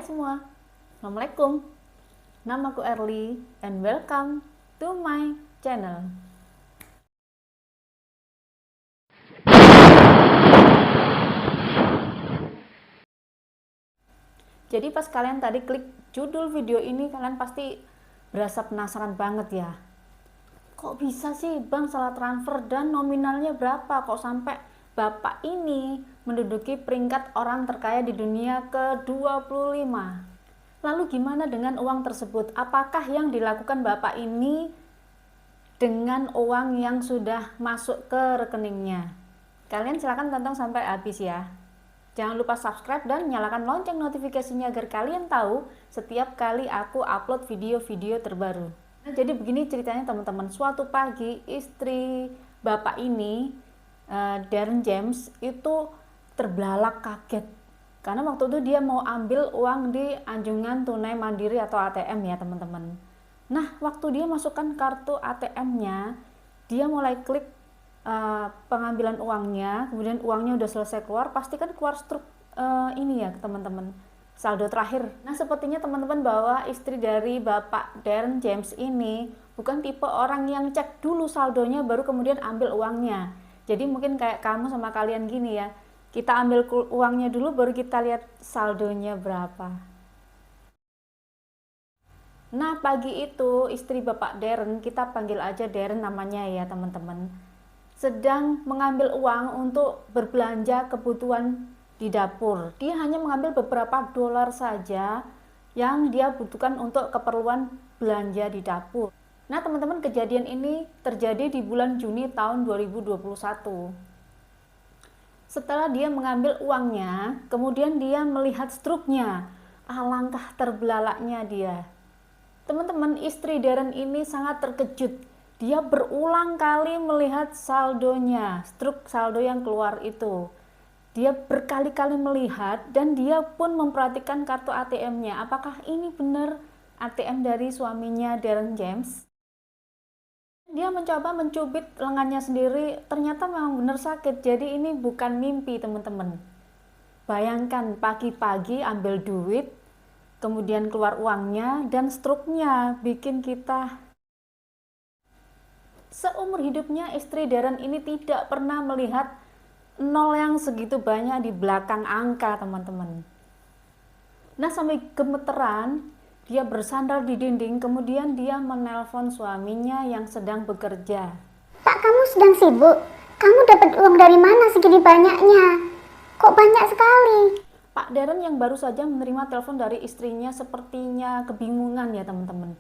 Hai semua, Assalamualaikum. Namaku Erli and welcome to my channel. Jadi pas kalian tadi klik judul video ini, kalian pasti berasa penasaran banget ya. Kok bisa sih Bang salah transfer dan nominalnya berapa? Kok sampai Bapak ini menduduki peringkat orang terkaya di dunia ke-25? Lalu gimana dengan uang tersebut? Apakah yang dilakukan Bapak ini dengan uang yang sudah masuk ke rekeningnya? Kalian silahkan tonton sampai habis ya. Jangan lupa subscribe dan nyalakan lonceng notifikasinya agar kalian tahu setiap kali aku upload video-video terbaru. Nah, jadi begini ceritanya teman-teman. Suatu pagi istri Bapak ini, Darren James, itu terbelalak kaget karena waktu itu dia mau ambil uang di anjungan tunai mandiri atau ATM ya teman-teman. Nah, waktu dia masukkan kartu ATM-nya, dia mulai klik pengambilan uangnya, kemudian uangnya udah selesai keluar, pasti kan keluar struk ini ya teman-teman, saldo terakhir. Nah, sepertinya teman-teman bahwa istri dari Bapak Darren James ini bukan tipe orang yang cek dulu saldonya baru kemudian ambil uangnya. Jadi mungkin kayak kamu sama kalian gini ya, kita ambil uangnya dulu baru kita lihat saldonya berapa. Nah, pagi itu istri Bapak Darren, kita panggil aja Darren namanya ya teman-teman, sedang mengambil uang untuk berbelanja kebutuhan di dapur. Dia hanya mengambil beberapa dolar saja yang dia butuhkan untuk keperluan belanja di dapur. Nah teman-teman, kejadian ini terjadi di bulan Juni tahun 2021. Setelah dia mengambil uangnya, kemudian dia melihat struknya. Alangkah terbelalaknya dia. Teman-teman, istri Darren ini sangat terkejut. Dia berulang kali melihat saldonya, struk saldo yang keluar itu. Dia berkali-kali melihat dan dia pun memperhatikan kartu ATM-nya. Apakah ini benar ATM dari suaminya Darren James? Dia mencoba mencubit lengannya sendiri, ternyata memang benar sakit. Jadi ini bukan mimpi teman-teman. Bayangkan pagi-pagi ambil duit, kemudian keluar uangnya, dan struknya bikin kita. Seumur hidupnya istri Darren ini tidak pernah melihat nol yang segitu banyak di belakang angka teman-teman. Nah, sampai gemeteran dia bersandar di dinding, kemudian dia menelpon suaminya yang sedang bekerja. Pak, kamu sedang sibuk? Kamu dapat uang dari mana segini banyaknya? Kok banyak sekali? Pak Darren yang baru saja menerima telepon dari istrinya sepertinya kebingungan ya teman-teman.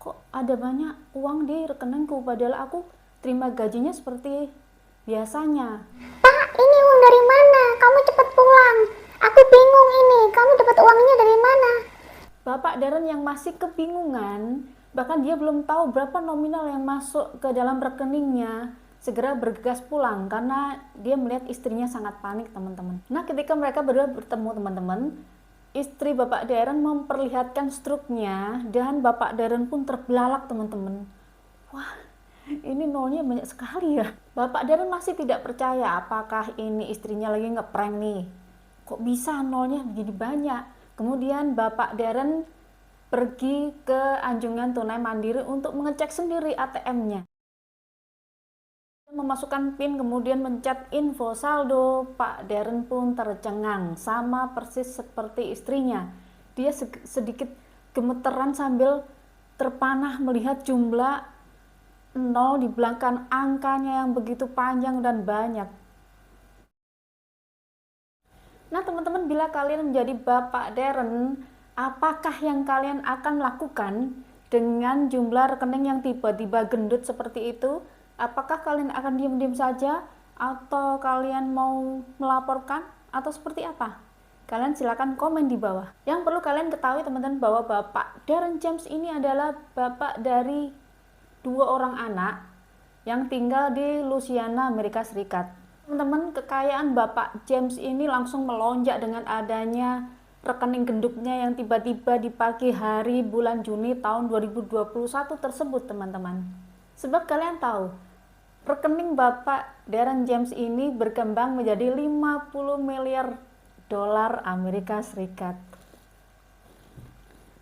Kok ada banyak uang di rekeningku padahal aku terima gajinya seperti biasanya. Pak, ini uang dari mana? Kamu cepat pulang. Aku bingung ini, kamu dapat uangnya dari mana? Bapak Darren yang masih kebingungan, bahkan dia belum tahu berapa nominal yang masuk ke dalam rekeningnya, segera bergegas pulang karena dia melihat istrinya sangat panik teman-teman. Nah, ketika mereka berdua bertemu teman-teman, istri Bapak Darren memperlihatkan struknya dan Bapak Darren pun terbelalak teman-teman. Wah, ini nolnya banyak sekali ya. Bapak Darren masih tidak percaya apakah ini istrinya lagi ngeprank nih. Kok bisa nolnya begini banyak? Kemudian Bapak Darren pergi ke anjungan tunai mandiri untuk mengecek sendiri ATM-nya. Memasukkan PIN kemudian mencet info saldo. Pak Darren pun tercengang, sama persis seperti istrinya. Dia sedikit gemeteran sambil terpanah melihat jumlah nol di belakang angkanya yang begitu panjang dan banyak. Nah teman-teman, bila kalian menjadi Bapak Darren, apakah yang kalian akan lakukan dengan jumlah rekening yang tiba-tiba gendut seperti itu? Apakah kalian akan diam-diam saja atau kalian mau melaporkan atau seperti apa? Kalian silakan komen di bawah. Yang perlu kalian ketahui teman-teman bahwa Bapak Darren James ini adalah bapak dari 2 orang anak yang tinggal di Louisiana, Amerika Serikat. Teman-teman, kekayaan Bapak James ini langsung melonjak dengan adanya rekening gendutnya yang tiba-tiba di pagi hari bulan Juni tahun 2021 tersebut teman-teman. Sebab kalian tahu, rekening Bapak Darren James ini berkembang menjadi 50 miliar dolar Amerika Serikat.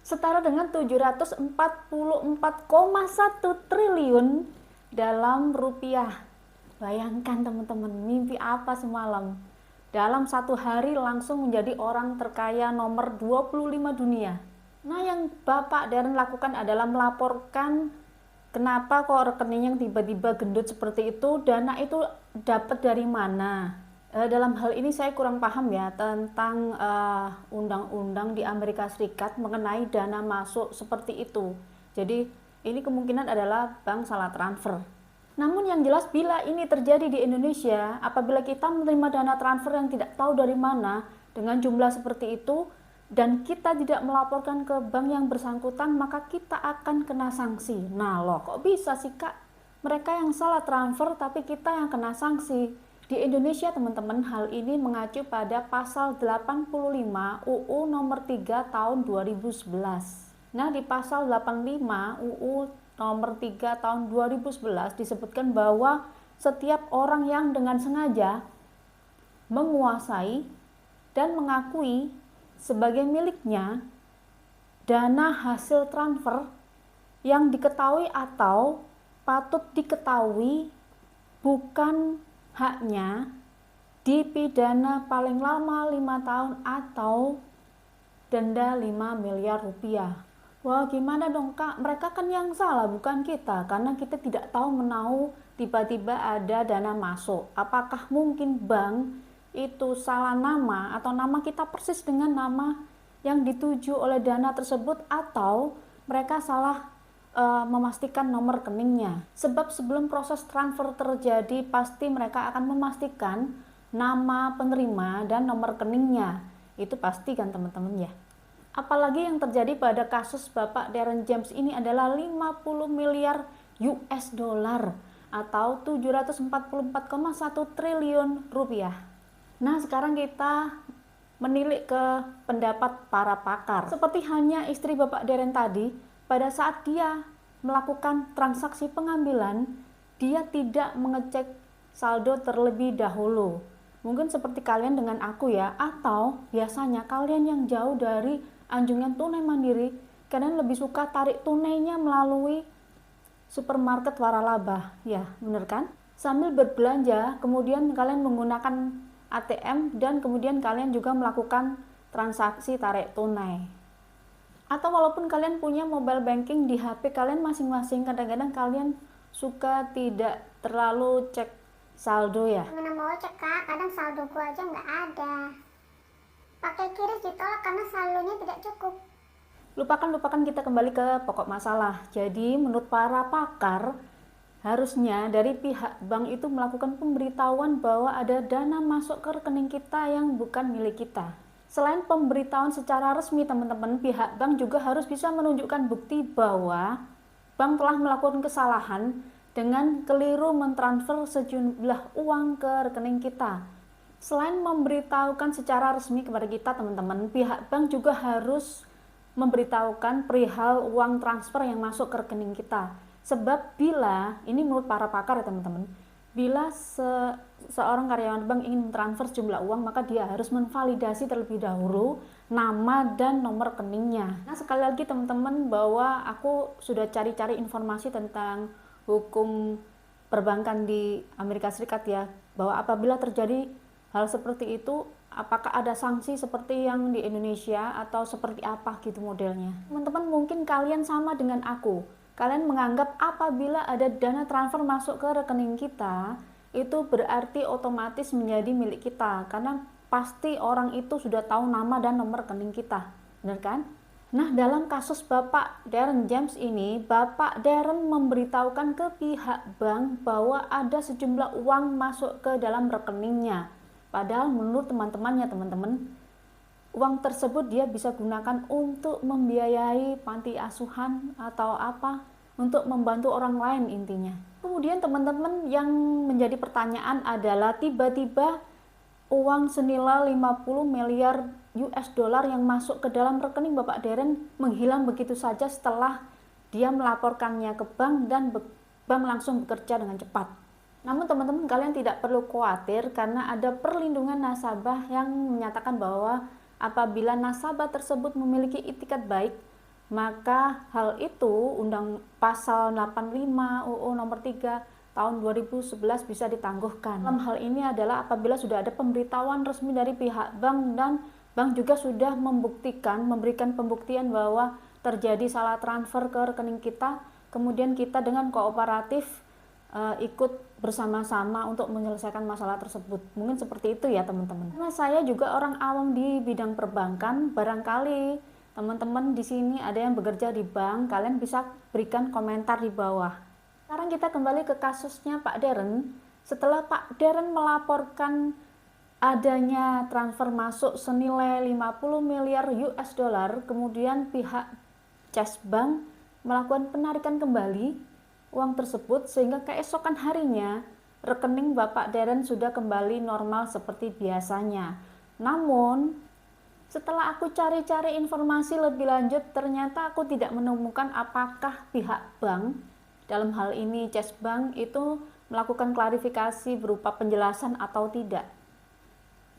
setara dengan 744,1 triliun dalam rupiah. Bayangkan teman-teman, mimpi apa semalam? Dalam satu hari langsung menjadi orang terkaya nomor 25 dunia. Nah, yang Bapak Darren lakukan adalah melaporkan kenapa kok rekening yang tiba-tiba gendut seperti itu, dana itu dapat dari mana. Dalam hal ini saya kurang paham ya tentang undang-undang di Amerika Serikat mengenai dana masuk seperti itu. Jadi ini kemungkinan adalah bank salah transfer. Namun yang jelas bila ini terjadi di Indonesia, apabila kita menerima dana transfer yang tidak tahu dari mana dengan jumlah seperti itu dan kita tidak melaporkan ke bank yang bersangkutan, maka kita akan kena sanksi. Nah loh, kok bisa sih Kak? Mereka yang salah transfer tapi kita yang kena sanksi. Di Indonesia teman-teman, hal ini mengacu pada pasal 85 UU nomor 3 tahun 2011. Nah, di pasal 85 UU nomor 3 tahun 2011 disebutkan bahwa setiap orang yang dengan sengaja menguasai dan mengakui sebagai miliknya dana hasil transfer yang diketahui atau patut diketahui bukan haknya, dipidana paling lama 5 tahun atau denda 5 miliar rupiah. Wah, gimana dong Kak? Mereka kan yang salah, bukan kita, karena kita tidak tahu menahu tiba-tiba ada dana masuk. Apakah mungkin bank itu salah nama atau nama kita persis dengan nama yang dituju oleh dana tersebut, atau mereka salah memastikan nomor rekeningnya. Sebab sebelum proses transfer terjadi pasti mereka akan memastikan nama penerima dan nomor rekeningnya. Itu pasti kan teman-teman ya. Apalagi yang terjadi pada kasus Bapak Darren James ini adalah 50 miliar US dollar atau 744,1 triliun rupiah. Nah, sekarang kita menilik ke pendapat para pakar. Seperti halnya istri Bapak Darren tadi, pada saat dia melakukan transaksi pengambilan, dia tidak mengecek saldo terlebih dahulu. Mungkin seperti kalian dengan aku ya, atau biasanya kalian yang jauh dari anjungan tunai mandiri, kalian lebih suka tarik tunainya melalui supermarket waralaba, ya bener kan? Sambil berbelanja, kemudian kalian menggunakan ATM dan kemudian kalian juga melakukan transaksi tarik tunai. Atau walaupun kalian punya mobile banking di HP kalian masing-masing, kadang-kadang kalian suka tidak terlalu cek saldo ya. Mana mau cek Kak, kadang saldo gua aja nggak ada. Pakai QRIS ditolak karena saldonya tidak cukup. Lupakan kita kembali ke pokok masalah. Jadi menurut para pakar, harusnya dari pihak bank itu melakukan pemberitahuan bahwa ada dana masuk ke rekening kita yang bukan milik kita. Selain pemberitahuan secara resmi teman-teman, pihak bank juga harus bisa menunjukkan bukti bahwa bank telah melakukan kesalahan dengan keliru mentransfer sejumlah uang ke rekening kita. Selain memberitahukan secara resmi kepada kita teman-teman, pihak bank juga harus memberitahukan perihal uang transfer yang masuk ke rekening kita. Sebab bila, ini menurut para pakar ya teman-teman, bila seorang karyawan bank ingin mentransfer sejumlah uang, maka dia harus menvalidasi terlebih dahulu nama dan nomor rekeningnya. Nah, sekali lagi teman-teman, bahwa aku sudah cari-cari informasi tentang hukum perbankan di Amerika Serikat ya, bahwa apabila terjadi hal seperti itu, apakah ada sanksi seperti yang di Indonesia atau seperti apa gitu modelnya. Teman-teman, mungkin kalian sama dengan aku. Kalian menganggap apabila ada dana transfer masuk ke rekening kita, itu berarti otomatis menjadi milik kita, karena pasti orang itu sudah tahu nama dan nomor rekening kita, benar kan? Nah, dalam kasus Bapak Darren James ini, Bapak Darren memberitahukan ke pihak bank bahwa ada sejumlah uang masuk ke dalam rekeningnya. Padahal menurut teman-temannya teman-teman, uang tersebut dia bisa gunakan untuk membiayai panti asuhan atau apa, untuk membantu orang lain intinya. Kemudian teman-teman, yang menjadi pertanyaan adalah tiba-tiba uang senilai 50 miliar US dollar yang masuk ke dalam rekening Bapak Darren menghilang begitu saja setelah dia melaporkannya ke bank dan bank langsung bekerja dengan cepat. Namun teman-teman, kalian tidak perlu khawatir karena ada perlindungan nasabah yang menyatakan bahwa apabila nasabah tersebut memiliki itikat baik, Maka hal itu Undang Pasal 85 UU Nomor 3 tahun 2011 bisa ditangguhkan. Dalam hal ini adalah apabila sudah ada pemberitahuan resmi dari pihak bank dan bank juga sudah memberikan pembuktian bahwa terjadi salah transfer ke rekening kita, kemudian kita dengan kooperatif ikut bersama-sama untuk menyelesaikan masalah tersebut. Mungkin seperti itu ya teman-teman. Karena saya juga orang awam di bidang perbankan, barangkali teman-teman di sini ada yang bekerja di bank, kalian bisa berikan komentar di bawah. Sekarang kita kembali ke kasusnya Pak Darren. Setelah Pak Darren melaporkan adanya transfer masuk senilai 50 miliar US dollar, kemudian pihak Chase Bank melakukan penarikan kembali uang tersebut sehingga keesokan harinya rekening Bapak Darren sudah kembali normal seperti biasanya. Namun setelah aku cari-cari informasi lebih lanjut, ternyata aku tidak menemukan apakah pihak bank, dalam hal ini Chase Bank, itu melakukan klarifikasi berupa penjelasan atau tidak.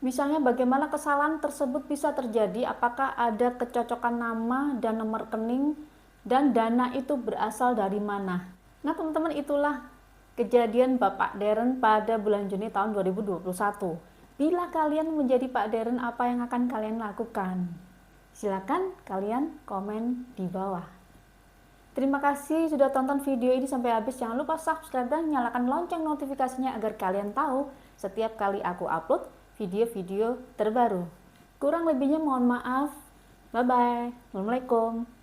Misalnya bagaimana kesalahan tersebut bisa terjadi, apakah ada kecocokan nama dan nomor rekening, dan dana itu berasal dari mana. Nah teman-teman, itulah kejadian Bapak Darren pada bulan Juni tahun 2021. Bila kalian menjadi Pak Darren, apa yang akan kalian lakukan? Silakan kalian komen di bawah. Terima kasih sudah tonton video ini sampai habis. Jangan lupa subscribe dan nyalakan lonceng notifikasinya agar kalian tahu setiap kali aku upload video-video terbaru. Kurang lebihnya mohon maaf. Bye-bye. Assalamualaikum.